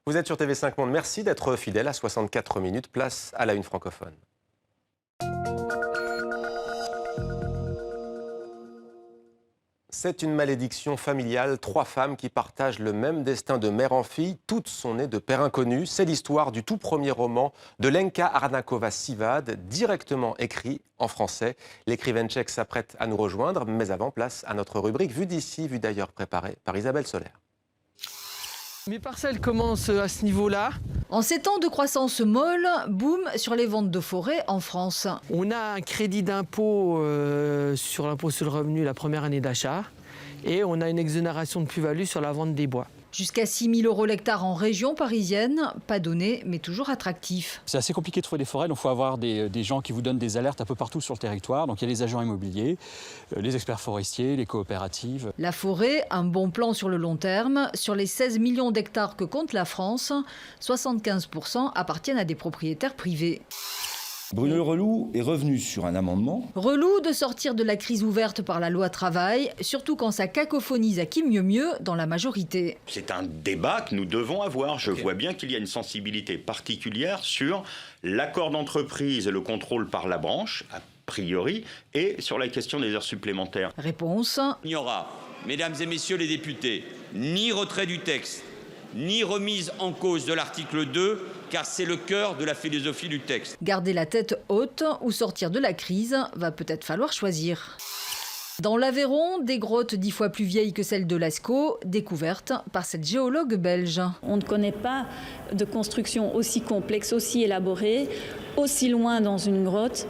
Vous êtes sur TV5 Monde. Merci d'être fidèle à 64 minutes. Place à la une francophone. C'est une malédiction familiale. 3 femmes qui partagent le même destin de mère en fille. Toutes sont nées de pères inconnus. C'est l'histoire du tout premier roman de Lenka Arnakova-Sivad, directement écrit en français. L'écrivaine tchèque s'apprête à nous rejoindre. Mais avant, place à notre rubrique Vue d'ici, vue d'ailleurs, préparée par Isabelle Soler. Mes parcelles commencent à ce niveau-là. En 7 ans de croissance molle, boom sur les ventes de forêt en France. On a un crédit d'impôt sur l'impôt sur le revenu la première année d'achat et on a une exonération de plus-value sur la vente des bois. Jusqu'à 6 000 € l'hectare en région parisienne, pas donné mais toujours attractif. C'est assez compliqué de trouver des forêts, donc il faut avoir des gens qui vous donnent des alertes un peu partout sur le territoire. Donc il y a les agents immobiliers, les experts forestiers, les coopératives. La forêt, un bon plan sur le long terme. Sur les 16 millions d'hectares que compte la France, 75% appartiennent à des propriétaires privés. Bruno Rellou est revenu sur un amendement. Relou de sortir de la crise ouverte par la loi travail, surtout quand ça cacophonise à qui mieux dans la majorité. C'est un débat que nous devons avoir. Je vois bien qu'il y a une sensibilité particulière sur l'accord d'entreprise et le contrôle par la branche, a priori, et sur la question des heures supplémentaires. Réponse. Il n'y aura, mesdames et messieurs les députés, ni retrait du texte, ni remise en cause de l'article 2, car c'est le cœur de la philosophie du texte. Garder la tête haute ou sortir de la crise, va peut-être falloir choisir. Dans l'Aveyron, des grottes 10 fois plus vieilles que celles de Lascaux, découvertes par cette géologue belge. On ne connaît pas de construction aussi complexe, aussi élaborée, aussi loin dans une grotte,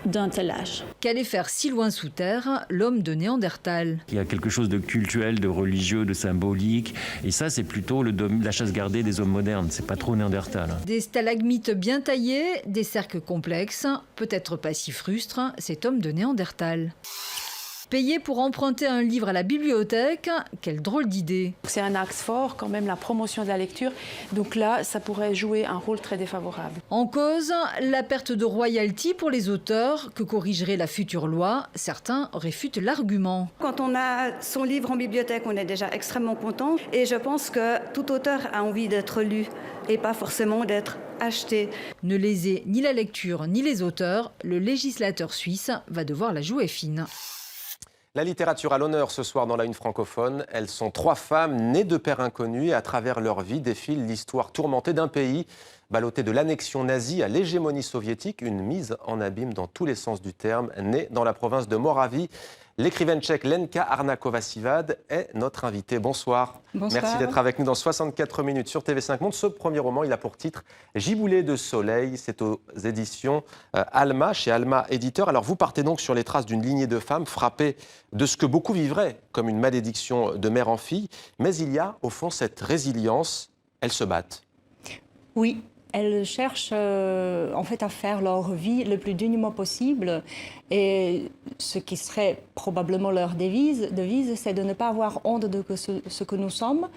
d'un tel âge. Qu'allait faire si loin sous terre l'homme de Néandertal? Il y a quelque chose de cultuel, de religieux, de symbolique. Et ça, c'est plutôt la chasse gardée des hommes modernes. C'est pas trop Néandertal. Des stalagmites bien taillés, des cercles complexes. Peut-être pas si frustre cet homme de Néandertal. Payer pour emprunter un livre à la bibliothèque, quelle drôle d'idée. C'est un axe fort, quand même, la promotion de la lecture. Donc là, ça pourrait jouer un rôle très défavorable. En cause, la perte de royalties pour les auteurs que corrigerait la future loi. Certains réfutent l'argument. Quand on a son livre en bibliothèque, on est déjà extrêmement content. Et je pense que tout auteur a envie d'être lu et pas forcément d'être acheté. Ne lésez ni la lecture ni les auteurs, le législateur suisse va devoir la jouer fine. La littérature à l'honneur ce soir dans la une francophone. Elles sont 3 femmes nées de pères inconnus et à travers leur vie défile l'histoire tourmentée d'un pays ballotté de l'annexion nazie à l'hégémonie soviétique, une mise en abîme dans tous les sens du terme, née dans la province de Moravie. L'écrivaine tchèque Lenka Arnakova-Sivad est notre invitée. Bonsoir. Bonsoir. Merci d'être avec nous dans 64 minutes sur TV5 Monde. Ce premier roman, il a pour titre Giboulée de soleil. C'est aux éditions Alma, chez Alma Éditeur. Alors vous partez donc sur les traces d'une lignée de femmes frappées de ce que beaucoup vivraient comme une malédiction de mère en fille. Mais il y a au fond cette résilience. Elles se battent. Oui. Elles cherchent en fait à faire leur vie le plus dignement possible et ce qui serait probablement leur devise, c'est de ne pas avoir honte de ce que nous sommes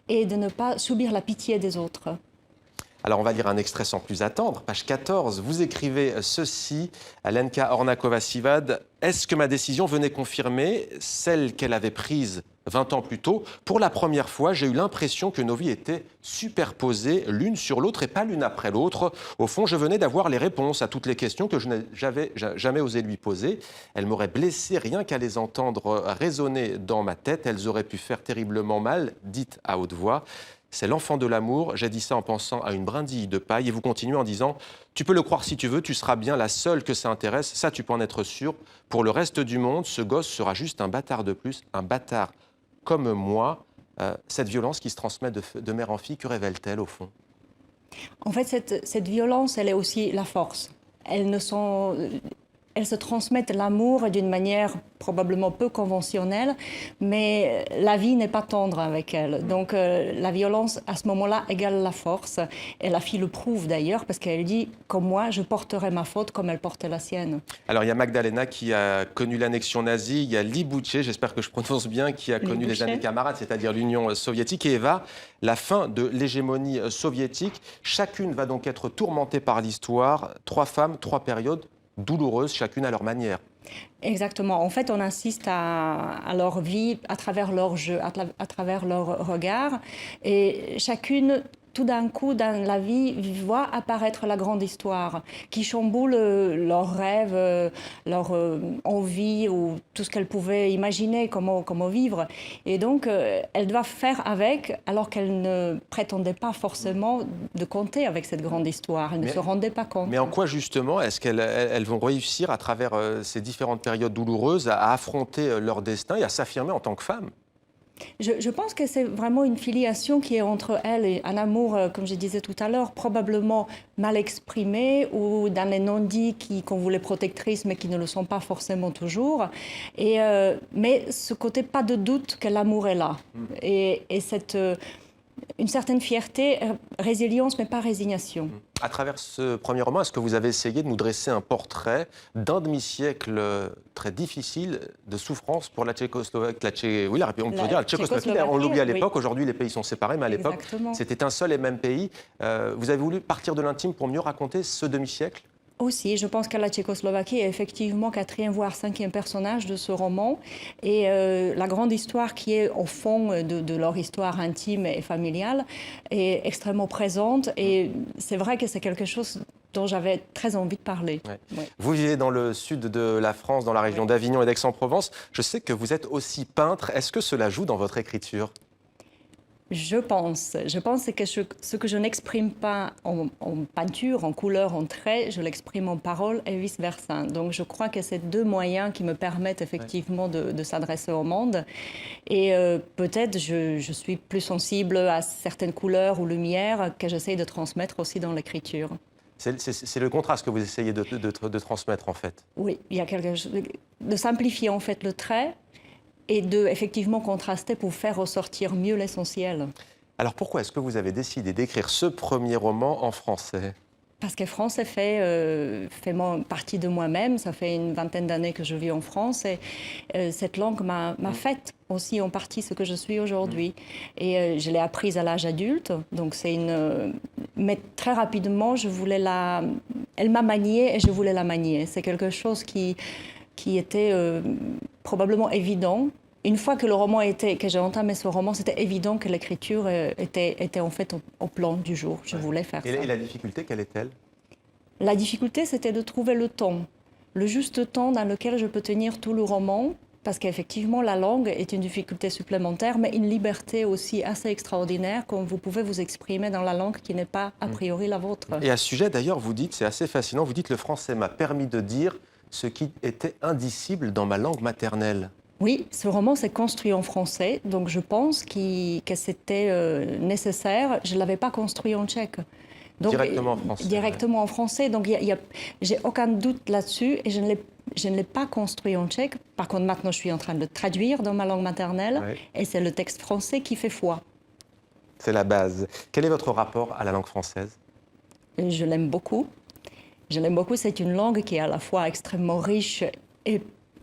et de ne pas subir la pitié des autres. Alors on va lire un extrait sans plus attendre. Page 14, vous écrivez ceci à Lenka Arnakova-Sivad. Est-ce que ma décision venait confirmer celle qu'elle avait prise 20 ans plus tôt? Pour la première fois, j'ai eu l'impression que nos vies étaient superposées l'une sur l'autre et pas l'une après l'autre. Au fond, je venais d'avoir les réponses à toutes les questions que je n'avais jamais osé lui poser. Elles m'auraient blessé rien qu'à les entendre résonner dans ma tête. Elles auraient pu faire terriblement mal, dites à haute voix. C'est l'enfant de l'amour. J'ai dit ça en pensant à une brindille de paille. Et vous continuez en disant « Tu peux le croire si tu veux, tu seras bien la seule que ça intéresse. Ça, tu peux en être sûr. Pour le reste du monde, ce gosse sera juste un bâtard de plus, un bâtard comme moi. » Cette violence qui se transmet de mère en fille, que révèle-t-elle au fond? En fait, cette violence, elle est aussi la force. Elles se transmettent l'amour d'une manière probablement peu conventionnelle, mais la vie n'est pas tendre avec elles. Donc la violence, à ce moment-là, égale la force. Et la fille le prouve d'ailleurs, parce qu'elle dit « Comme moi, je porterai ma faute comme elle portait la sienne ». Alors il y a Magdalena qui a connu l'annexion nazie, il y a Libouché, j'espère que je prononce bien, qui a connu les années camarades, c'est-à-dire l'Union soviétique, et Eva, la fin de l'hégémonie soviétique. Chacune va donc être tourmentée par l'histoire. 3 femmes, 3 périodes douloureuses, chacune à leur manière. Exactement. En fait, on assiste à leur vie à travers leur jeu, à travers leur regard. Et chacune tout d'un coup, dans la vie, voient apparaître la grande histoire, qui chamboule leurs rêves, leur envie ou tout ce qu'elles pouvaient imaginer, comment vivre. Et donc, elles doivent faire avec, alors qu'elles ne prétendaient pas forcément de compter avec cette grande histoire. Elles ne se rendaient pas compte. Mais en quoi, justement, est-ce qu'elles vont réussir, à travers ces différentes périodes douloureuses, à affronter leur destin et à s'affirmer en tant que femmes ? Je pense que c'est vraiment une filiation qui est entre elles et un amour, comme je disais tout à l'heure, probablement mal exprimé ou dans les non-dits qu'on voulait protectrices mais qui ne le sont pas forcément toujours. Mais ce côté pas de doute que l'amour est là. Et cette... une certaine fierté, résilience, mais pas résignation. À travers ce premier roman, est-ce que vous avez essayé de nous dresser un portrait d'un demi-siècle très difficile de souffrance pour la Tchécoslovaquie, oui, on peut dire la Tchécoslovaquie, on l'oublie à l'époque, aujourd'hui les pays sont séparés, mais à l'époque, c'était un seul et même pays. Vous avez voulu partir de l'intime pour mieux raconter ce demi-siècle ? Aussi, je pense que la Tchécoslovaquie est effectivement 4e voire 5e personnage de ce roman. Et la grande histoire qui est au fond de leur histoire intime et familiale est extrêmement présente. Et c'est vrai que c'est quelque chose dont j'avais très envie de parler. Ouais. Ouais. Vous vivez dans le sud de la France, dans la région d'Avignon et d'Aix-en-Provence. Je sais que vous êtes aussi peintre. Est-ce que cela joue dans votre écriture ? Je pense que ce que je n'exprime pas en peinture, en couleur, en trait, je l'exprime en parole et vice-versa. Donc je crois que c'est deux moyens qui me permettent effectivement de s'adresser au monde. Et peut-être je suis plus sensible à certaines couleurs ou lumières que j'essaie de transmettre aussi dans l'écriture. C'est le contraste que vous essayez de transmettre en fait. Oui, il y a quelque chose de simplifier en fait le trait et de effectivement contraster pour faire ressortir mieux l'essentiel. Alors pourquoi est-ce que vous avez décidé d'écrire ce premier roman en français ? Parce que français fait partie de moi-même. Ça fait une vingtaine d'années que je vis en France et cette langue m'a fait aussi en partie ce que je suis aujourd'hui. Et je l'ai apprise à l'âge adulte. Donc mais très rapidement, elle m'a maniée et je voulais la manier. C'est quelque chose qui était probablement évident. Une fois que que j'ai entamé ce roman, c'était évident que l'écriture était en fait au plan du jour. Je voulais faire ça. Et la difficulté, quelle est-elle ? La difficulté, c'était de trouver le ton juste temps dans lequel je peux tenir tout le roman, parce qu'effectivement, la langue est une difficulté supplémentaire, mais une liberté aussi assez extraordinaire, comme vous pouvez vous exprimer dans la langue qui n'est pas a priori la vôtre. Et à ce sujet, d'ailleurs, vous dites, c'est assez fascinant, vous dites « Le français m'a permis de dire ce qui était indicible dans ma langue maternelle ». Oui, ce roman s'est construit en français, donc je pense que c'était nécessaire. Je ne l'avais pas construit en tchèque. Donc, directement en français. Directement en français, donc j'ai aucun doute là-dessus et je ne l'ai pas construit en tchèque. Par contre, maintenant, je suis en train de le traduire dans ma langue maternelle et c'est le texte français qui fait foi. C'est la base. Quel est votre rapport à la langue française ? Je l'aime beaucoup. Je l'aime beaucoup. C'est une langue qui est à la fois extrêmement riche et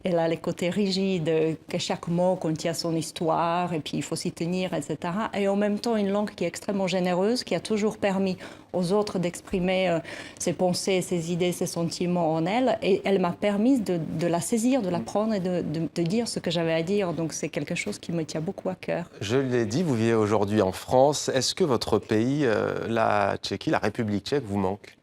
elle a les côtés rigides, que chaque mot contient son histoire, et puis il faut s'y tenir, etc. Et en même temps, une langue qui est extrêmement généreuse, qui a toujours permis aux autres d'exprimer ses pensées, ses idées, ses sentiments en elle. Et elle m'a permis de la saisir, de la prendre et de dire ce que j'avais à dire. Donc c'est quelque chose qui me tient beaucoup à cœur. Je l'ai dit, vous vivez aujourd'hui en France. Est-ce que votre pays, la Tchéquie, la République tchèque, vous manque ?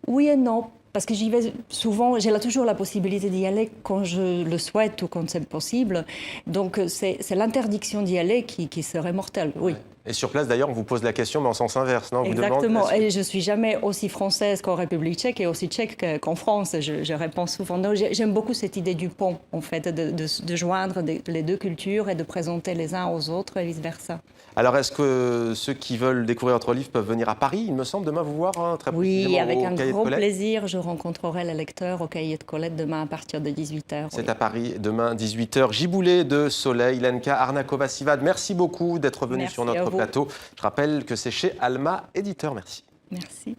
Oui et non. Parce que j'y vais souvent, j'ai toujours la possibilité d'y aller quand je le souhaite ou quand c'est possible. Donc c'est l'interdiction d'y aller qui serait mortelle, oui. Et sur place, d'ailleurs, on vous pose la question, mais en sens inverse, non ? Exactement. Vous demande, et je ne suis jamais aussi française qu'en République tchèque et aussi tchèque qu'en France. Je réponds souvent non. J'aime beaucoup cette idée du pont, en fait, de joindre les deux cultures et de présenter les uns aux autres et vice-versa. Alors, est-ce que ceux qui veulent découvrir votre livre peuvent venir à Paris, il me semble, demain vous voir, très précisément Oui, avec un grand Colette. plaisir. Je rencontrerai les lecteurs au Cahier de Colette demain à partir de 18h. C'est à Paris, demain, 18h. Giboulé de Soleil, Lenka Arnakova-Sivad, merci beaucoup d'être venu sur notre plateau. Je rappelle que c'est chez Alma Éditeur. Merci. Merci.